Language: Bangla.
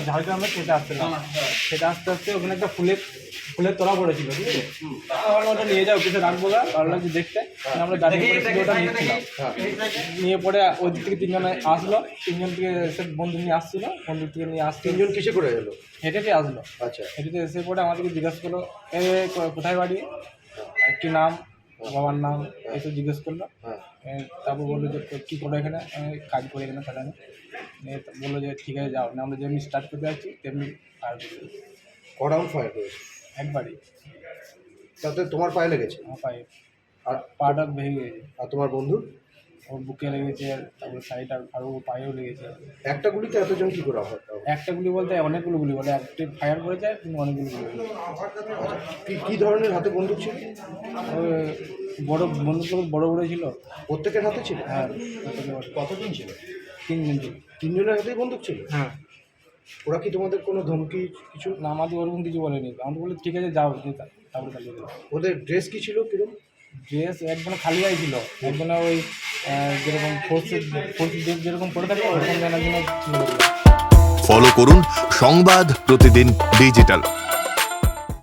ঝাড়গ্রামে খেতে আসছিলাম। খেতে আসতে আসতে ওখানে একটা ফুলের তোড়া পড়েছিল, ঠিক আছে। আমরা ওটা নিয়ে যাও কিছু রাখবো গা, ভালো লাগছে দেখতে। আমরা গাড়ি করে ওটা নিয়েছিলাম। নিয়ে পরে ওই দিক থেকে তিনজন আসলো, তিনজন থেকে এসে বন্ধু নিয়ে আসছিল, বন্ধু থেকে নিয়ে আসতে তিনজন কিসে করে এলো? হেঁটেতে আসলো। আচ্ছা, হেঁটেতে এসে পরে আমাদেরকে জিজ্ঞাসা করলো এ কোথায় বাড়ি, আর কি নাম, বাবার নাম, এইসব জিজ্ঞেস করলো। হ্যাঁ, তারপর বললো যে কী করো এখানে, আমি কাজ করি এখানে থাকানো। বললো যে ঠিক আছে যাও, না আমরা যেমনি স্টার্ট করতে যাচ্ছি তেমনি আর ক রাউন্ড ফায়ার করেছে? একবারই তাতে তোমার পায়ে লেগেছে? আমার পায়ে আর পাটা ভেঙে গেছে, আর তোমার বন্ধু? ওর বুকে লেগেছে, তারপর সাইড আর ও পায়েও লেগেছে। একটা গুলিতে এতজন কি করে হয়? একটা গুলি বলতে অনেকগুলো গুলি বলে, একটা ফায়ার করে যায় কিন্তু অনেকগুলো গুলি বলে। কি ধরনের হাতে বন্দুক ছিল? ওই বড় বন্ধুগুলো বড় বড় ছিল। প্রত্যেকের হাতে ছিল? হ্যাঁ, কতজন ছিল? তিনজন ছিল। তিনজনের হাতেই বন্দুক ছিল? হ্যাঁ। ওরা কি তোমাদের কোনো ধমকি কিছু? না, আমাদের ওরকম কিছু বলেনি, আমাদের বলে ঠিক আছে যাও, তারপরে চালিয়ে দেবো। ওদের ড্রেস কি ছিল কিরকম? ড্রেস একজনে খালি গায়ে ছিল, একজনে ওই যেরকম ফোর্সের ড্রেস যেরকম পরে থাকে ওরকম একজনে ছিল। ফলো করুন সংবাদ প্রতিদিন ডিজিটাল।